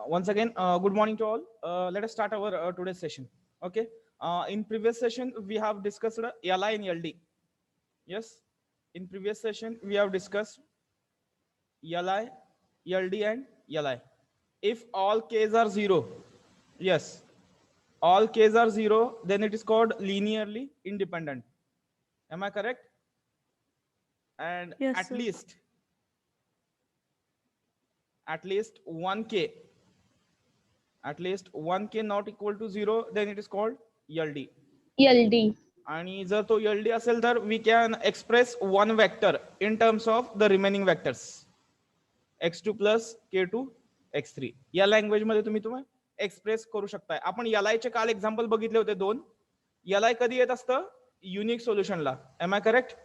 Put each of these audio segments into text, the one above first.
Once again, good morning to all. Let us start our today's session. Okay. In previous session, we have discussed LI and LD. Yes. In previous session, we have discussed LI, LD, and LI. If all k's are zero, yes, all k's are zero, then it is called linearly independent. Am I correct? And Yes, at sir. least 1k, at least 1k not equal to 0, then it is called LD. LD. आणि जर तो LD असेल तर we can express one vector in terms of the remaining vectors x2 plus k2 x3. या language मध्ये तुम्ही express करू शकताय. आपण LI चे काल एक्झाम्पल बघितले होते 2. LI कधी येत असतं? युनिक सोल्युशनला. Am I correct?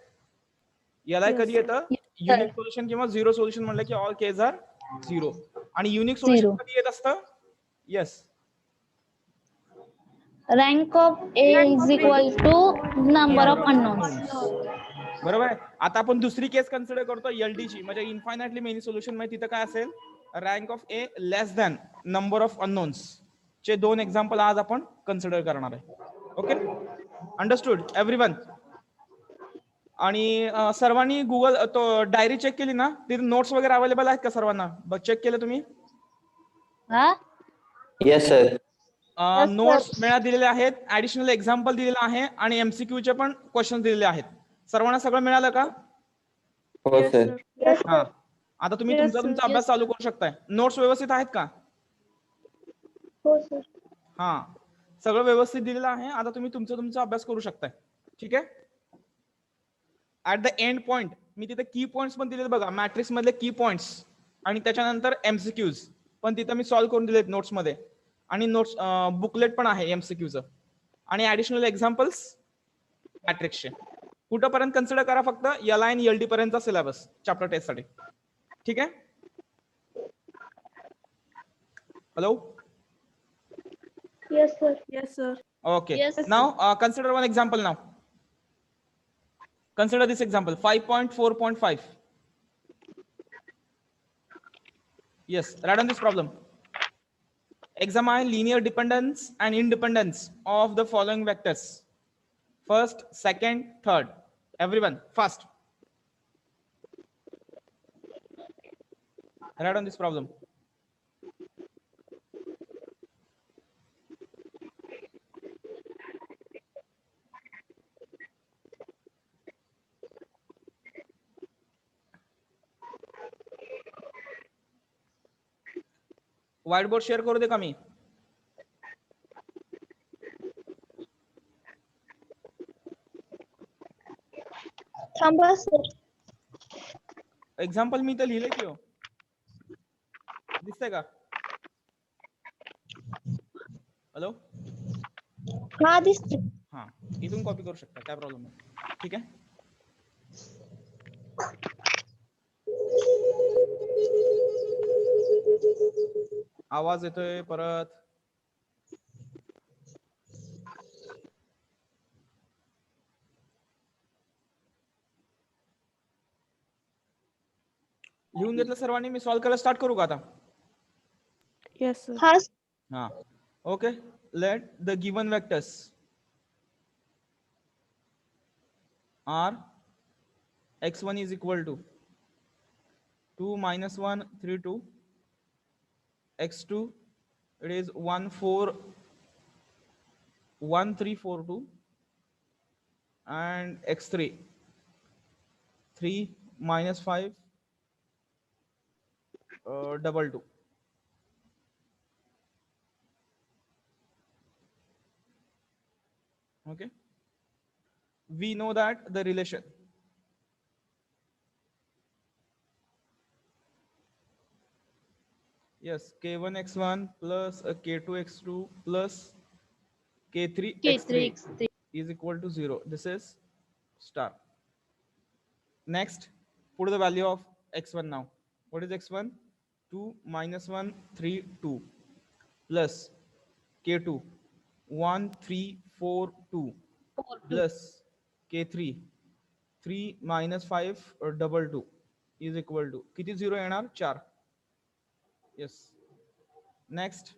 LI कधी येतं? युनिक सोल्युशन किंवा झिरो सोल्युशन म्हणलं की ऑल केज आर झिरो. आणि युनिक सोल्युशन कधी येत असतं? Yes. Rank of A is equal to number of unknowns. बरोबर आहे. आता आपण दुसरी केस कन्सिडर करतो LD ची, म्हणजे इन्फायनाइटली मेनी सोल्युशन मध्ये तिथं काय असेल? Rank of A less than number of unknowns चे 2 एक्झाम्पल आज आपण कन्सिडर करणार आहे. Okay, understood everyone? आणि सर्वांनी गुगल तो डायरी चेक केली ना? तिथे नोट्स वगैरे अवेलेबल आहेत का सर्वांना? चेक केलं तुम्ही? Yes sir. नोट्स मेळा दिलेले आहेत, ऍडिशनल एक्झाम्पल दिलेला आहे आणि MCQ चे पण क्वेश्चन दिलेले आहेत. सर्वांना सगळं मिळालं का? हो सर. हा, आता तुम्ही Yes, तुमचा sir. अभ्यास चालू करू शकताय. नोट्स व्यवस्थित आहेत का? हो सर. हा, सगळं व्यवस्थित दिलेलं आहे. आता तुम्ही तुमचा अभ्यास करू शकताय. ठीक आहे. ऍट द एंड पॉइंट मी तिथे की पॉइंट्स पण दिलेत बघा, मॅट्रिक्स मधले की पॉइंट्स आणि त्याच्यानंतर MCQs पण तिथे मी सॉल्व्ह करून दिलेत नोट्स मध्ये. आणि नोट्स बुकलेट पण आहे MCQचं आणि ऍडिशनल एक्झाम्पल्स मॅट्रिक्सचे. कुठंपर्यंत कन्सिडर करा फक्त LI आणि LD पर्यंतचा सिलेबस चॅप्टर टेस्ट साठी. ठीक आहे. Hello. Yes sir. Yes, sir. Okay. Yes, Now consider one example now. Consider this example 5.4.5. Yes, write down this problem. Examine linear dependence and independence of the following vectors. First, second, third. Everyone, fast. Write down this problem. White board share करू दे का मी? थांबा sir. Example मी तर लिहिले की हो. दिसतंय का? Hello. हा दिसते. हा, इथून कॉपी करू शकता, काय प्रॉब्लेम नाही. ठीक आहे. आवाज येतोय परत. लिहून घेतलं सर्वांनी? मी सॉल्व्ह करायला स्टार्ट करू का आता? Yes, sir. हा. हा, okay. Let the given vectors are x1 is equal to 2 minus 1 3 2, x2 it is 1 4 1 3 4 2, and x3 3 minus 5 double 2. Okay, we know that the relation yes k1 x1 plus k2 x2 plus k3 x3 is equal to 0. This is star. Next, put the value of x1 now. What is x1? 2 minus 1 3 2 plus k2 1 3 4 2 plus k3 3 minus 5 double 2 is equal to किती 0 येणार? 4. Yes. Next,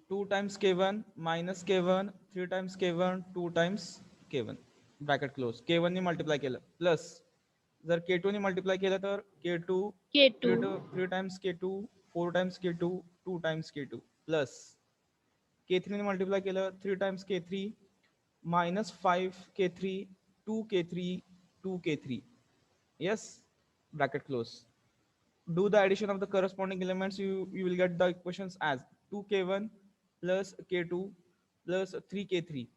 2 times k1 minus k1, 3 times k1, 2 times k1, bracket close. k1 ने multiply केलं plus जर k2 ने multiply केलं तर k2 K2. 3 times k2, 4 times k2, 2 times k2 plus k3 ने multiply केलं 3 times k3 minus 5 k3, 2 k3, 2 k3. Yes, bracket close. Do the addition of the corresponding elements, you will get the equations as 2k1 plus k2 plus 3k3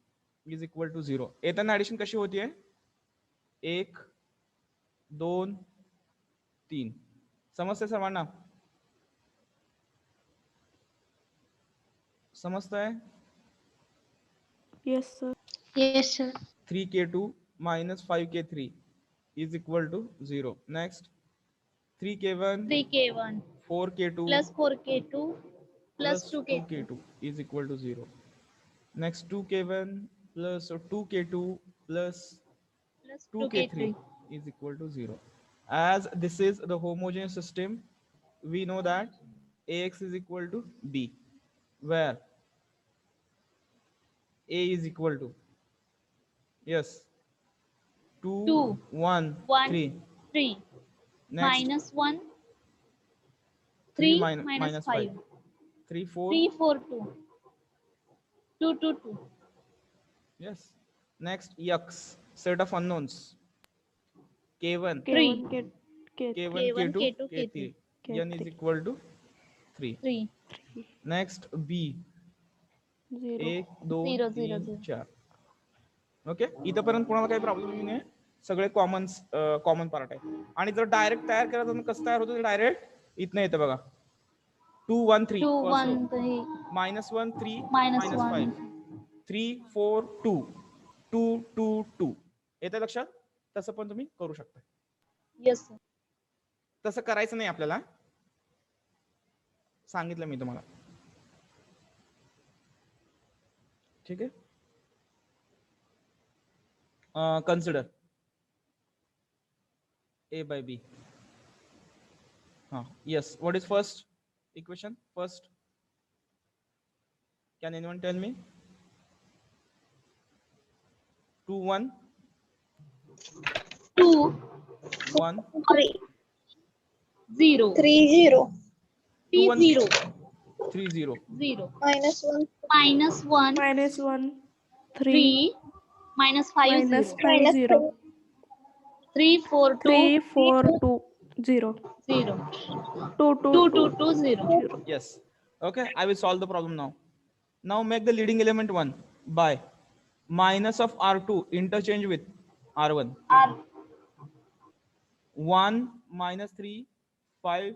is equal to 0. येताना addition कशी होतीये 1 2 3. समजतंय सर्वांना? समजतंय? Yes, sir. Yes, sir. 3k2 minus 5k3 is equal to 0. Next, 3k1 3k1 4k2 plus 4k2 plus plus 2k2. 2k2 is equal to 0. Next, 2k1 plus 2k2 plus Plus 2k3 is equal to 0. As this is the homogeneous system, we know that ax is equal to b, where a is equal to, yes, 2 2 1 1 3. 3 Next, minus 1 3 3 minus minus 5. 5 3 4. 3 4 2 2 2 2. Yes. Next, x, set of unknowns, k1 Three. K1, K3, k1 K1 k2 K2 k3. K3. n is equal to 3. 3 Next, b, 0. 1 2 0 0 3 0. 4. Okay, इथपर्यंत कोणाला काही problem नाही, सगळे common part आहे. आणि जर direct तयार करायचं तर कसं तयार होतं, डायरेक्ट इथनं येतं बघा 2 1 3 2 फर्स्ट रो, 1 3 -1 3 minus -5 1. 3 4 2 2 2 2. येतं लक्षात? तसं पण तुम्ही करू शकता. Yes, sir. तसं करायचं नाही आपल्याला, सांगितलं मी तुम्हाला. ठीक आहे. Consider a by b. Yes, what is first equation? First, can anyone tell me? 2 1 2 1 3 0 3 0 3 2 1 0 3 0. 0 minus 1 minus 1 -1, 3, 3 minus 5 minus 0 5, minus 0. 3 4 2 3, 4, 2, 0. 0 2, 2, 2 2 2, 2 0. 0. Yes. Okay, I will solve the problem now. Now make the leading element 1 by minus of r2 interchange with r1. R 1 minus 3 5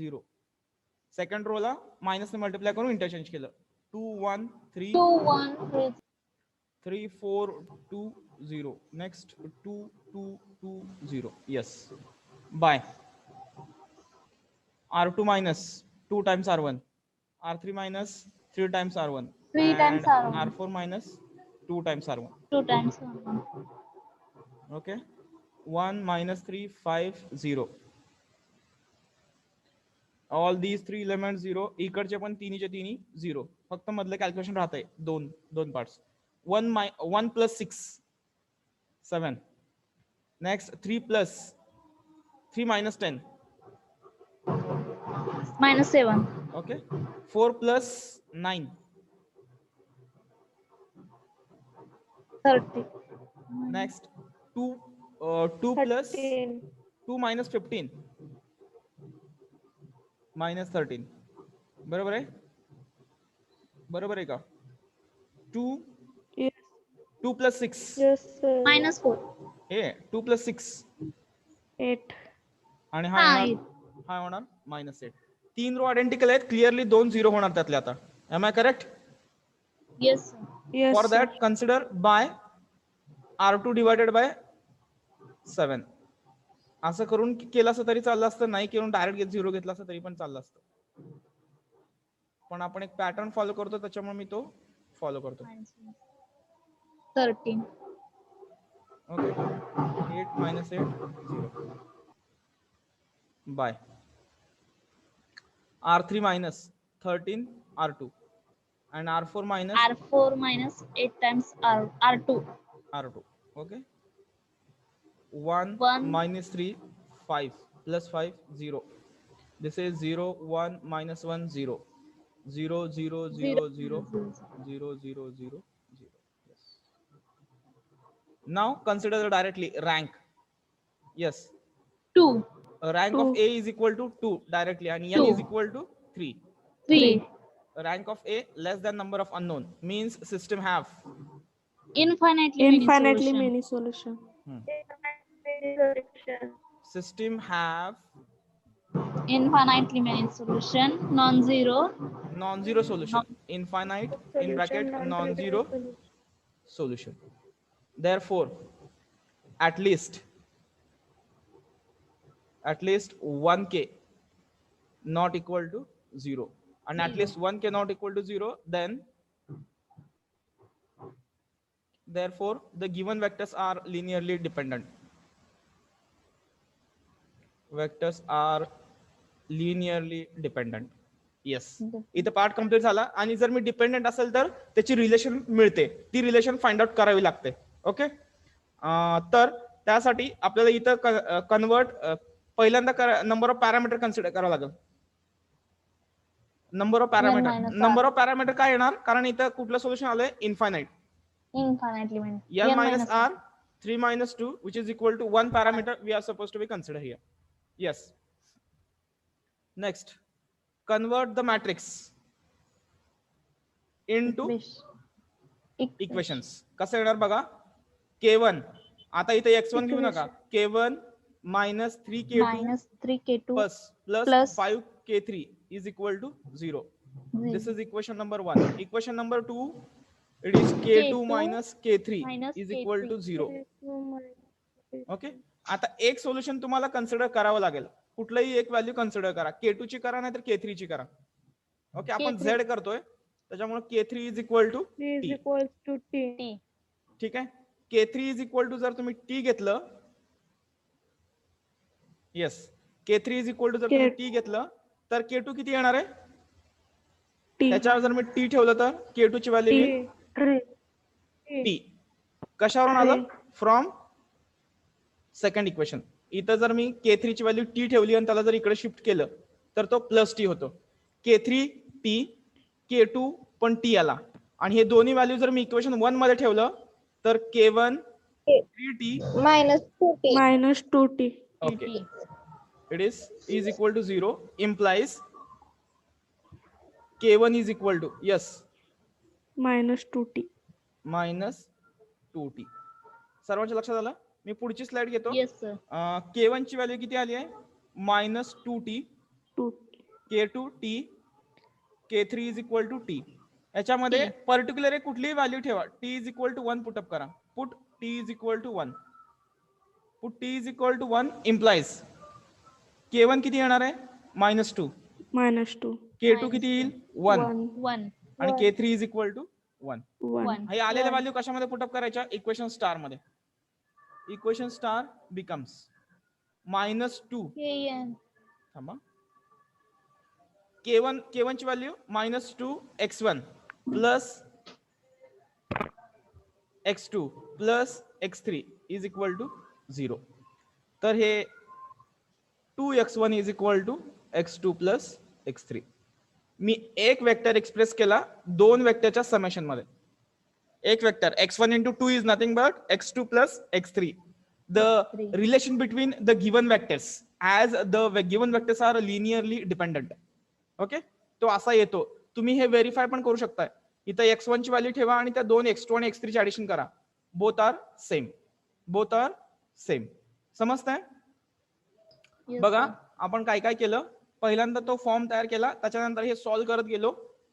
0. Second रोला minus ने multiply करून interchange केलं. 2 1 3 2 1 3 3 4 2 0. Next 2 2 2 0. Yes, by r2 minus 2 times r1, r3 minus 3 times r1, 3 and times R1. r4 minus 2 times r1. 2 times R1. Okay, 1 minus 3 5 0. All these 3 element 0. इकडचे पण तिन्हीचे तिन्ही 0. फक्त मधलं calculation राहतंय दोन parts. 1 plus 6 7. Next 3 plus 3 minus 10. Minus 7. Okay, 4 plus 9. 30. Next 2 plus 13. 2 minus 15. minus 13. बरोबर आहे? बरोबर आहे का? 2 Yes, 2 plus 6. yes, sir. Minus 4. 2 plus 6. 8. आणि हा हा, येणार, हा होणार -8. 3 रो आयडेंटिकल आहेत, क्लिअरली 2 0 होणार त्यातले आता. Am I correct? Yes, sir. Yes, for sir. That consider by r2 divided by 7. असं करून केलं असं तरी चाललं असतं, नाही करून डायरेक्ट 0 घेतला असतं तरी पण चाललं असतं. पण आपण एक पॅटर्न फॉलो करतो त्याच्यामुळे मी तो फॉलो करतो. 13. Okay, 8 minus 8 0. By. R3 minus 13 R2 and R4 minus R4 minus 8 times R2. R2. Okay. 1 1 minus 3 5 plus 5 0. This is 0 1 minus 1 0 0 0 0 0 0 0 0 0. Yes. Now consider directly rank. Yes. 2 Rank of 2. A is equal to 2 directly and N 2 is equal to 3. 3 Rank of A less than number of unknown means system have infinitely many Infinitely solution. many solution. system have Infinitely many solution. Non-zero. non-zero solution. Infinite in bracket non-zero solution. Therefore, at least 1k not equal to 0 and at least 1k not equal to 0, then therefore the given vectors are linearly dependent. Vectors are linearly dependent. Yes, इथं part complete झाला. आणि जर मी dependent असेल तर त्याची relation मिळते, ती relation find out करावी लागते. ओके, तर त्यासाठी आपल्याला इथं कन्वर्ट पहिल्यांदा नंबर ऑफ पॅरामीटर कन्सिडर करावं लागेल. नंबर ऑफ पॅरामीटर काय येणार, कारण इथं कुठलं सोल्युशन आलंय infinite. Infinitely many. n minus r 3 minus 2 which is equal to 1 parameter we are supposed to be considered here. Yes. Next, convert the matrix into equations. कसं येणार बघा. K1 आता इथे x1 घेऊ नका. K1 minus 3k2 plus 5k3 is equal to 0. This is equation number 1. Equation number 2, it is k2 minus k3 is equal to 0. Okay, आता एक solution तुम्हाला कन्सिडर करावं लागेल. कुठलंही एक व्हॅल्यू कन्सिडर करा. K2 ची करा नाहीतर K3 ची करा. ओके, आपण Z करतोय त्याच्यामुळे K3 is equal to T. ठीक आहे, K3 इज इक्वल टू जर तुम्ही T घेतलं, yes, K3 is equal to जर तुम्ही T घेतलं तर K2 किती येणार आहे. त्याच्यावर जर मी T ठेवलं तर K2 ची व्हॅल्यू येईल T. कशावरून आलं, फ्रॉम सेकंड इक्वेशन. इथं जर मी K3 ची व्हॅल्यू T ठेवली आणि त्याला जर इकडे शिफ्ट केलं तर तो प्लस T होतो. K3 T, K2 पण T आला आणि हे दोन्ही व्हॅल्यू जर मी इक्वेशन 1 मध्ये ठेवलं तर K1 3T minus 2t. okay, it is equal to 0 implies K1 is equal to yes minus 2t. सर्वांच्या लक्षात आलं. मी पुढची स्लाइड घेतो. K1 ची व्हॅल्यू किती आली आहे, -2t, K2 T, K3 is equal to T. याच्यामध्ये पर्टिक्युलर कुठलीही व्हॅल्यू ठेवा. T is equal to 1 put up करा. Put T is equal to 1. Put T is equal to 1 implies K1 किती येणार आहे, -2. K2 किती येईल, 1 आणि K3 इज इक्वल टू 1. हे आलेल्या व्हॅल्यू कशामध्ये पुटअप करायच्या, इक्वेशन स्टार मध्ये. इक्वेशन स्टार बिकम्स -2 थांबा, K1 ची value -2 x1 plus x2 plus x3 is equal to 0. तर हे 2x1 is equal to x2 plus x3. मी एक वेक्टर एक्सप्रेस केला दोन वेक्टरच्या समेशन मध्ये. एक vector x1 into 2 is nothing but x2 plus x3. The relation between the given vectors as the given vectors are linearly dependent. Okay, तो असा येतो. तुम्ही हे व्हेरीफाय पण करू शकताय. इथं x1 ची व्हॅल्यू ठेवा आणि त्या दोन x2 आणि x3 ची ऍडिशन करा. Both are same. समजतंय. बघा आपण काय काय केलं. पहिल्यांदा तो फॉर्म तयार केला, त्याच्यानंतर हे सॉल्व्ह करत गेलो.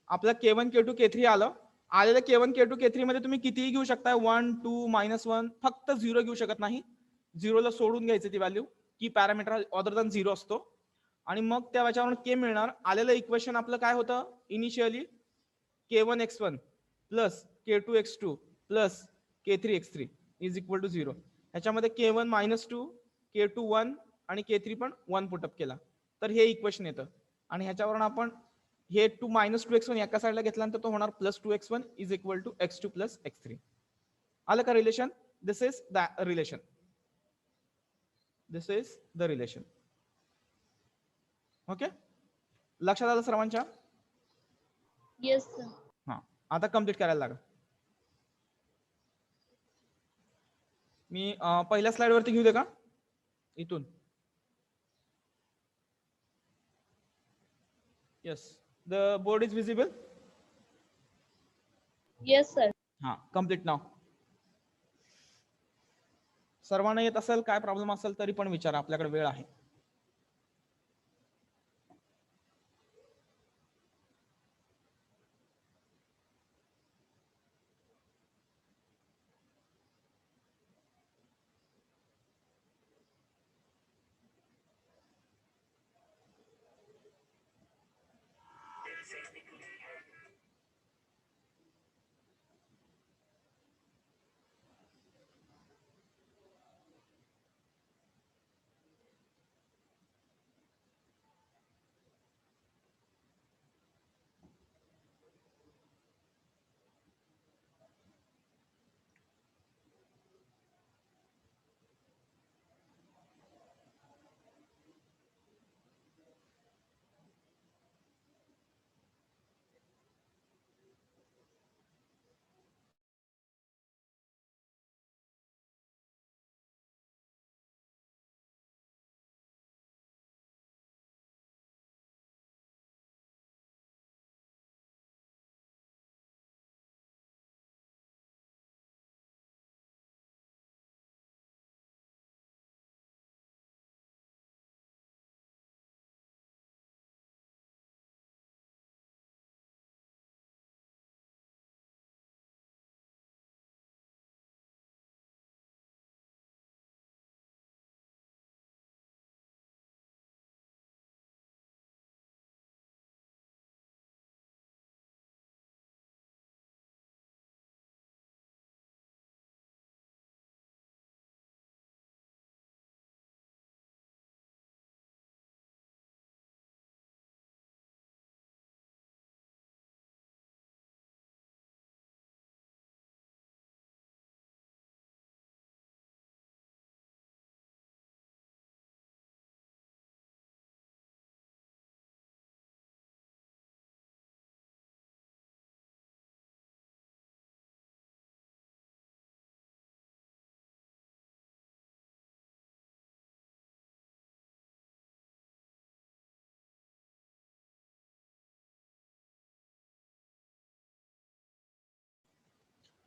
आपला K1 K2 K3 आलं. आलेलं K1 K2 K3 मध्ये तुम्ही कितीही घेऊ शकताय, 1 2 -1, फक्त 0 घेऊ शकत नाही. 0 ला सोडून घ्यायचं ती व्हॅल्यू, की पॅरामीटर अदर दॅन 0 असतो. आणि मग त्या याच्यावरून K मिळणार. आलेलं इक्वेशन आपलं काय होतं initially, K1 x1 plus K2 x2 plus K3 x3 is equal to 0. ह्याच्यामध्ये K1 -2, K2 1 आणि K3 पण 1 पुटअप केला तर हे इक्वेशन येतं. आणि ह्याच्यावरून आपण हे 2 मायनस 2x1 एका साईडला घेतल्यानंतर तो होणार plus 2x1 is equal to x2 plus x3. आलं का relation? This is the relation. This is the relation. Okay, लक्षात आलं सर्वांच्या? Yes sir. हा, आता कम्प्लीट करायला लागा. मी पहिल्या स्लाइड वरती घेऊ दे का इथून? Yes, the board is visible. Yes sir. हा, कम्प्लीट नाव. सर्वांना येत असेल, काय प्रॉब्लेम असेल तरी पण विचारा, आपल्याकडे वेळ आहे.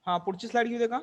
हा, पुढची स्लाइड घेऊ दे का?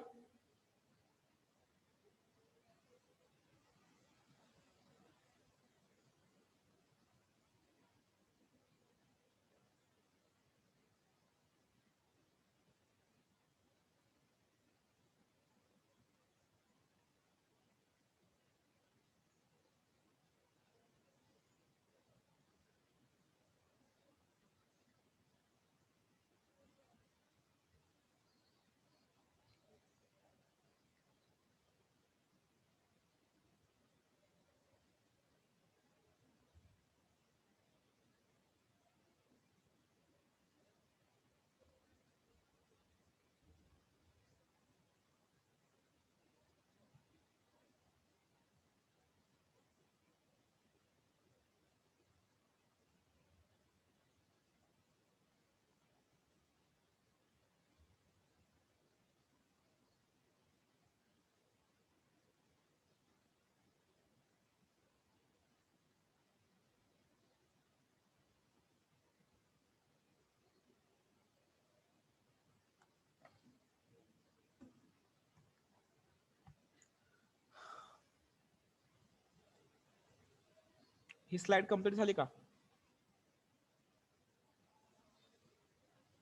ही स्लाइड कंप्लीट झाली का?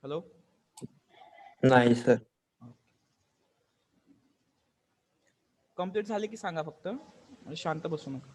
हॅलो, नाही सर. कंप्लीट झाली की सांगा फक्त, शांत बसू नका.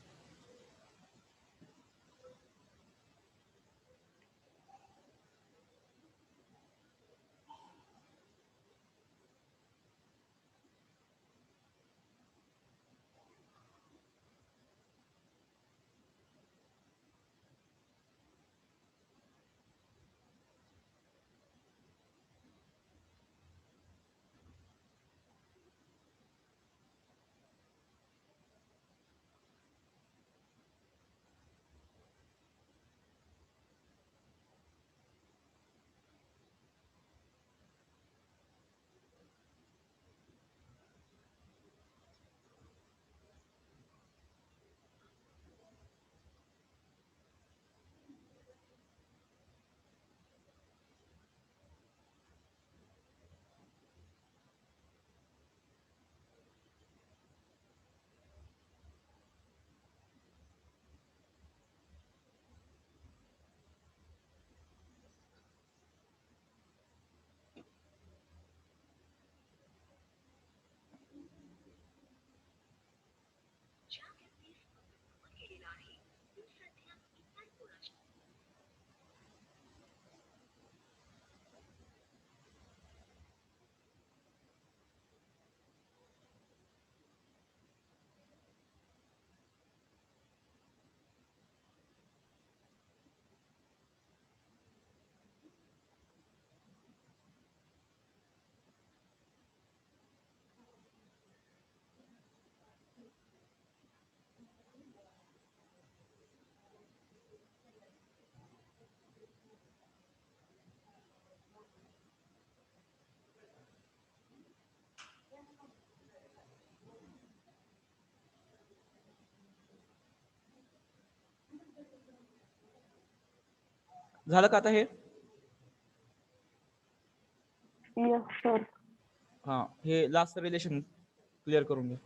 झालं का आता हे? Yes, sir. हा, हे लास्ट रिलेशन क्लिअर करून घ्या.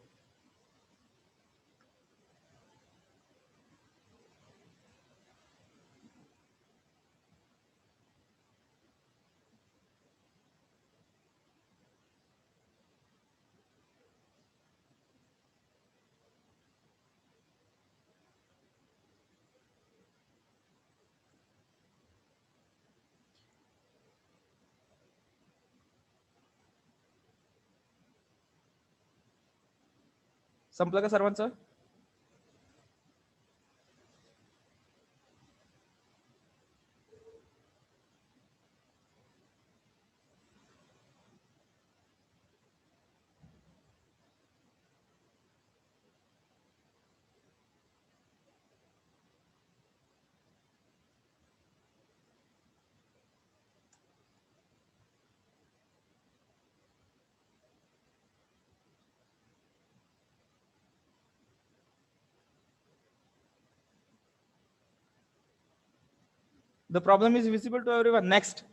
संपलं का सर्वांचं? The problem is visible to everyone. Next.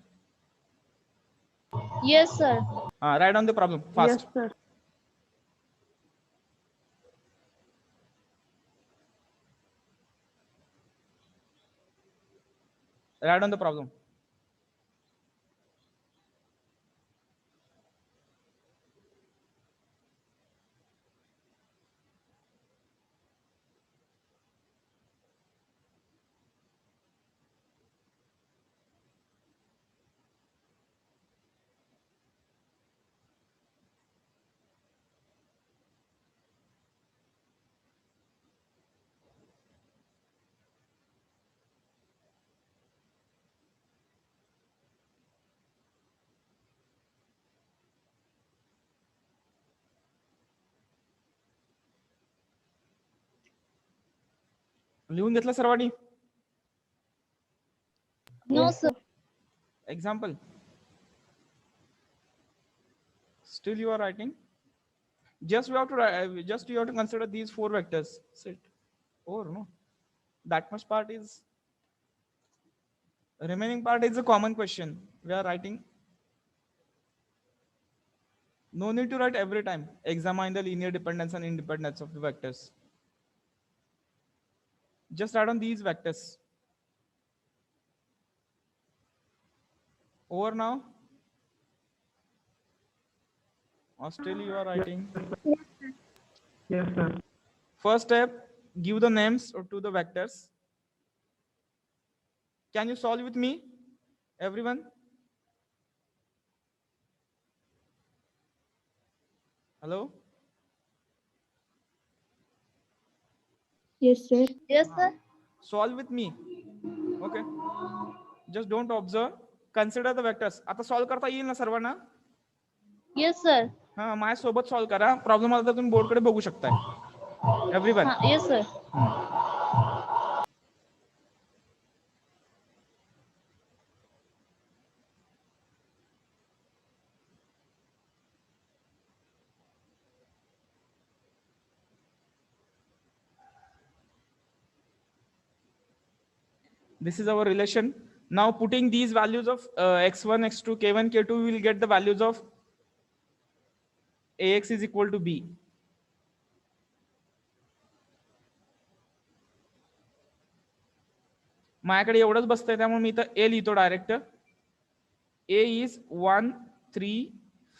Yes, sir. Write down the problem fast. Yes, sir. Write down the problem. लिहून घेतलं सर्वांनी? No, Yes, sir. sir. Example. Still you are writing? Just you have to write, just you have to consider these 4 vectors. Sit. Or no? That much part is remaining part is a common question. We are writing. No need to write every time. Examine the linear dependence and independence of the vectors. Just write on these vectors. Over now? Or still you are writing? Yes, sir. First step, give the names to the vectors. Can you solve with me, everyone? Hello? Yes, sir. Yes, sir. Solve with me. Okay. Just don't observe. Consider the vectors. आता solve करता येईल ना सर्वांना? Yes, sir. हा, माझ्यासोबत solve करा. Problem आला तर तुम्ही बोर्डकडे बघू शकताय. Everyone. Yes, sir. This is our relation. Now putting these values of x1, x2, k1, k2, we will get the values of ax is equal to b. माझ्याकडे एवढंच बसतंय त्यामुळे मी इथं a लिहितो डायरेक्ट. a is 1, 3,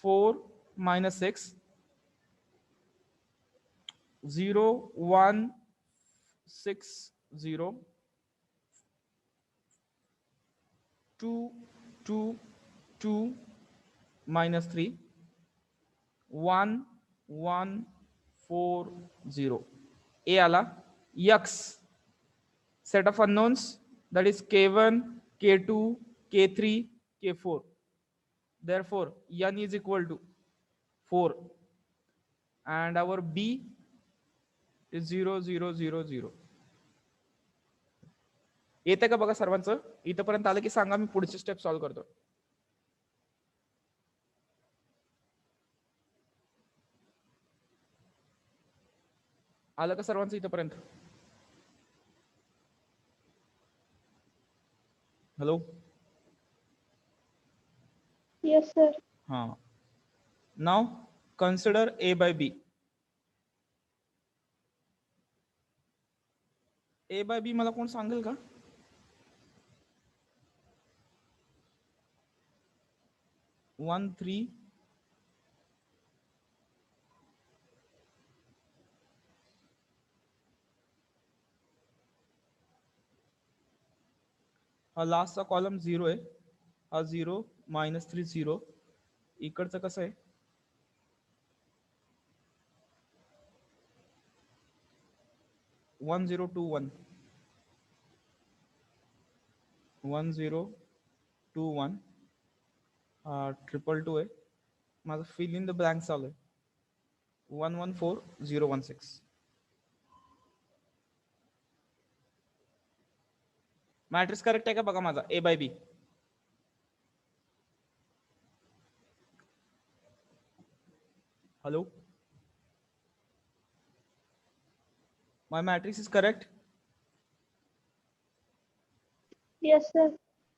4, -6, 0, 1, 6, 0, 2, 2, 2, -3, 1, 1, 4, 0. A आला. X, set of unknowns, that is k1, k2, k3, k4. Therefore, n is equal to 4. And our b is 0, 0, 0, 0. येते का बघा सर्वांचं? इथपर्यंत आलं की सांगा, मी पुढचे स्टेप सॉल्व्ह करतो. आलं का सर्वांचं इथपर्यंत? हेलो. Yes, sir. हाँ. Now consider A by B. A by B मला कोण सांगेल का? वन थ्री हा लास्टचा कॉलम 0 आहे. हा 0 -3 0. इकडचं कसं आहे? 1 0 2 1 1 0 2 1 ट्रिपल 2 आहे. माझं फिल इन द ब्लँक चालू आहे. 1 1 4 0 1 6. मॅट्रिक्स करेक्ट आहे का बघा माझा A by B. Hello. My matrix is correct. Yes, sir.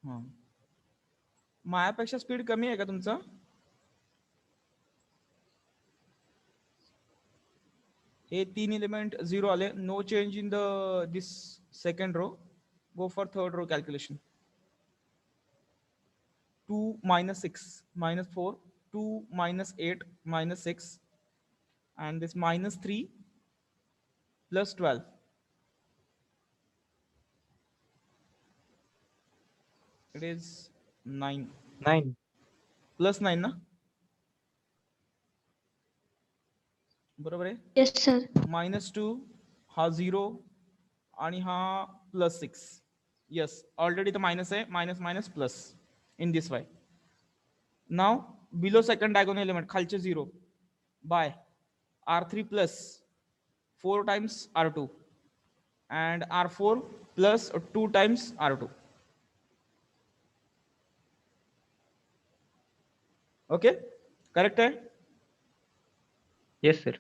हाँ. माझ्यापेक्षा स्पीड कमी आहे का तुमचा? हे 3 एलिमेंट 0 आले. No change in the this second row. Go for third row calculation. 2 - 6 -4 2 - 8 -6 and this -3 plus 12. It is 9 9. plus 9 ना. बरोबर आहे. Yes, sir. -2 हा 0 आणि हा +6. Yes, already the minus आहे. minus plus in this way. Now below second diagonal element खालचे 0 by R3 plus 4 times R2 and R4 plus 2 times R2. Okay, correct है? Yes, sir.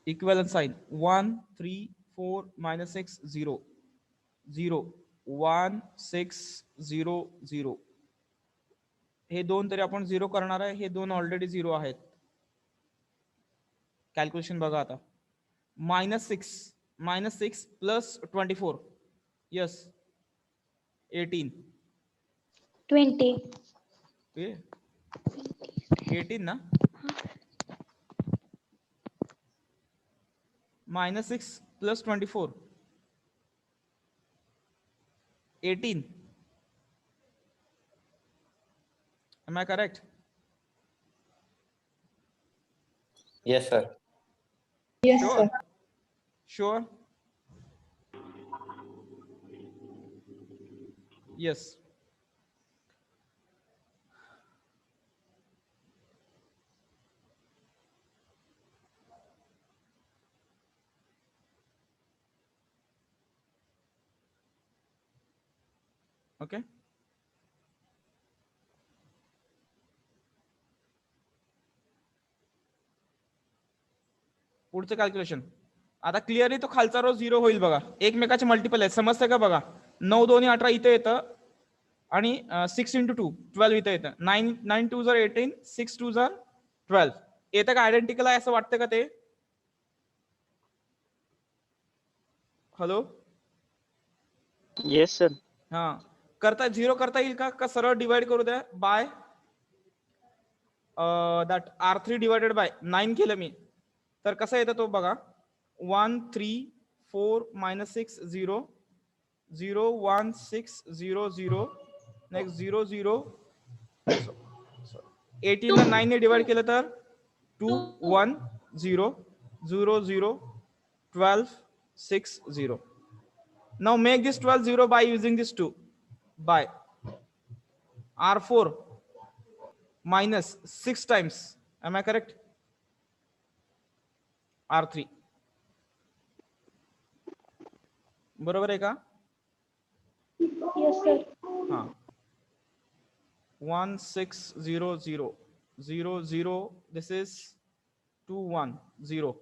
Equivalent sign 1 3 4 -6 0 0 1 6 0 0. हे दोन तरी आपण 0 करणार आहे. हे दोन ऑलरेडी 0 आहेत. कॅल्क्युलेशन बघा आता. -6 plus 24. Yes, 18. 20. 18 ना. -6 plus 24. 18. Am I correct? Yes, sir. Yes, Sure. sir. Sure. Yes. Okay. पुढचं कॅल्क्युलेशन. आता क्लिअरली तो खालचा रो 0 होईल बघा. एकमेकाचे मल्टिपल आहे. समजतं का बघा. 9 2 18 इथे येतं आणि 6 × 2 12 इथे येतं. 9 2 18 6 2 12 येतं का? आयडेंटिकल आहे असं वाटतं का ते? हॅलो. Yes sir. हा करता 0 करता येईल का सरळ डिवाइड करू द्या bye that R3 divided by 9 केलं मी तर कसं येतं तो बघा. 1 3 4 -6 0 0 1 6 0 0 नेक्स्ट 0 0 18 ला 9 ने डिवाइड केलं तर 2 1 0 0 0 12 6 0. Now make this 12 0 by using this 2 by R4 minus 6 times. Am I correct? R3 बरोबर आहे का? Yes, sir. हाँ 1 6 0 0 0 0 this is 2 1 0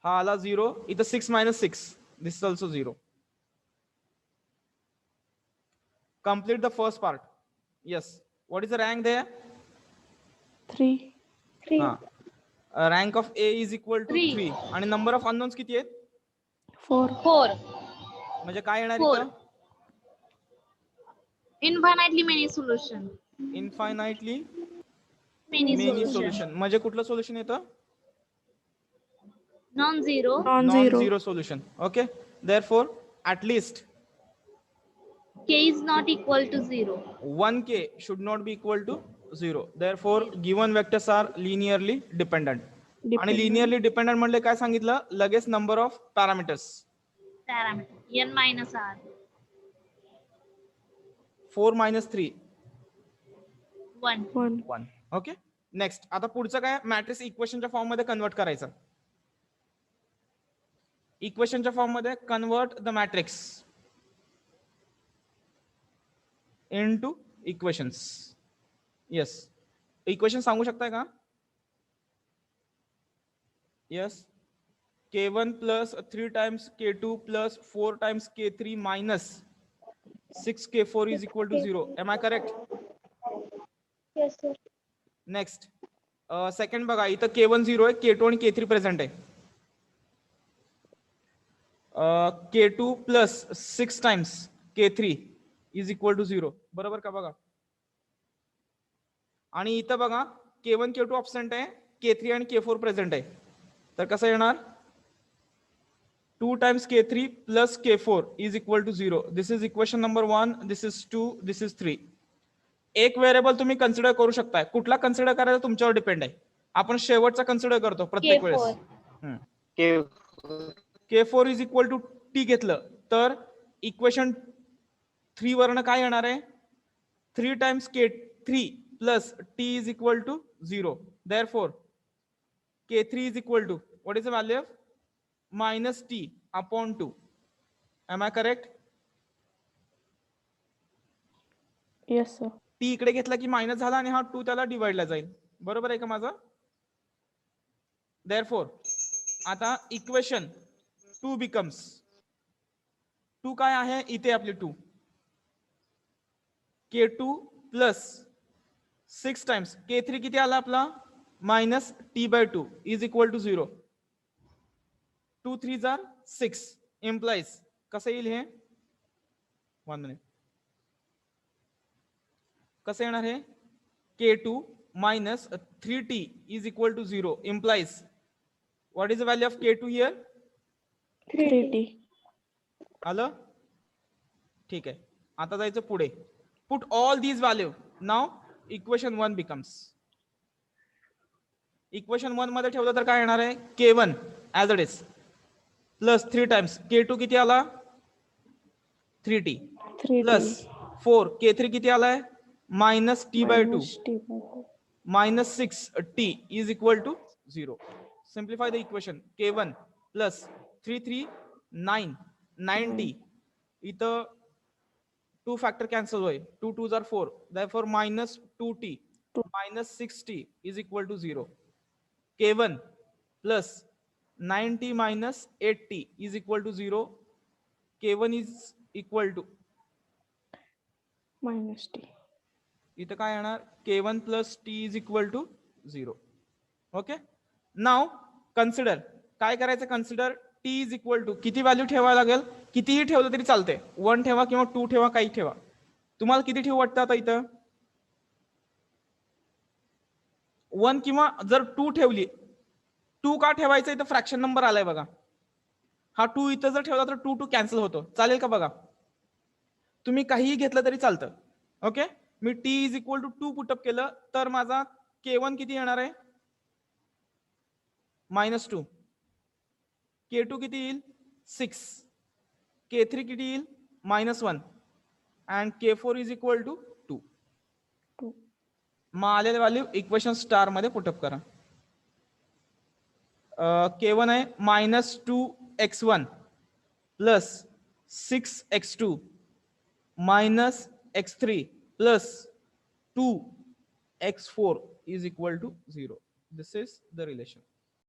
हा आला 0 इथं 6 - 6 this is also 0. Complete the first part. Yes. What is the rank there? 3. Rank of A is equal to 3. 3. आणि number of unknowns किती आहेत? 4. 4. म्हणजे काय येणार 4. इथं? Infinitely many solution. Infinitely Many many solution. solution. म्हणजे कुठलं सोल्युशन येतं? Non-zero. Non-zero. Non-zero solution. Okay. Therefore, at least K is not equal to 0. 1k should not be equal to 0. Therefore, given vectors are linearly dependent. आणि linearly dependent म्हणजे काय सांगितलं? लगेच number of parameters. Parameter n minus r. 4 minus 3. 1. 1. Okay. Next आता पुढचं काय? Matrix इक्वेशनच्या form मध्ये convert करायचं. इक्वेशनच्या फॉर्म मध्ये convert the matrix into equations. Yes. Equation सांगू शकताय का? Yes. k1 plus 3 times k2 plus 4 times k3 minus 6k4 is equal to 0. Am I correct? Yes, sir. Next second बघा, इथं k1 0 आहे, k2 आणि k3 present आहे. k2 plus 6 times k3 is equal to 0. बरोबर का? बघा. आणि इथं बघा k1 k2 ऑब्सेंट आहे, k3 आणि k4 प्रेझेंट आहे. तर कसं येणार? 2 times k3 plus k4 is equal to 0. This is equation number 1. This is 2. This is 3. एक व्हेरिएबल तुम्ही कन्सिडर करू शकताय. कुठला कन्सिडर करायचा तुमच्यावर डिपेंड आहे. आपण शेवटचा कन्सिडर करतो प्रत्येक वेळेस. k4 is equal to t घेतलं तर इक्वेशन 3 वरनं काय येणार आहे? 3 times k3 plus t is equal to 0. Therefore k3 is equal to what is the value of minus t upon 2. Am I correct? Yes, sir. t इकडे घेतला की minus झाला आणि हा 2 त्याला डिवाइडला जाईल. बरोबर आहे का माझं? Therefore, आता इक्वेशन 2 becomes 2 काय आहे? इथे आपली 2 k2 प्लस 6 टाइम्स k3 किती आला आपला? Minus t/2 is equal to 0. 2 3s are 6 implies कसं येईल हे? 1 मिनिट. कसं येणार हे? k2 minus 3t is equal to 0 implies what is the value of k2 here? 3t. आलं? ठीक आहे. आता जायचं पुढे. Put all these value. Now equation 1 becomes. Equation 1 मध्ये ठेवलं तर काय येणार आहे? k1 as it is plus 3 times k2 किती आला? 3t प्लस 4 k3 किती आलाय? Minus t/2 minus 6t is equal to 0. Simplify the equation. k1 plus 3 3 9 9t. इथं 2 फॅक्टर कॅन्सल होईल. 2 2s are 4. Therefore minus 2t minus 6t is equal to 0. k1 plus 9t minus 8t is equal to 0. k1 is equal to minus t. इथं काय येणार? k1 plus t is equal to 0. Okay. Now consider काय करायचं? Consider t is equal to किती value ठेवायला लागेल? कितीही ठेवलं तरी चालते. 1 ठेवा किंवा 2 ठेवा, काही ठेवा. तुम्हाला किती ठेवू वाटतं आता इथं? 1 किंवा जर 2 ठेवली, 2 का ठेवायचं? इथं फ्रॅक्शन नंबर आलाय बघा. हा 2 इथं जर ठेवला तर 2 2 कॅन्सल होतो. चालेल का? बघा तुम्ही काहीही घेतलं तरी चालतं. ओके. मी t is equal to 2 put up केलं तर माझा k1 किती येणार आहे? -2. k2 किती येईल? 6. k3 किती येईल? -1 and k4 is equal to 2. मग आलेले व्हॅल्यू इक्वेशन स्टार मध्ये पुटअप करा. k1 आहे -2x1 plus 6x2 minus x3 plus 2x4 is equal to 0. This is the relation.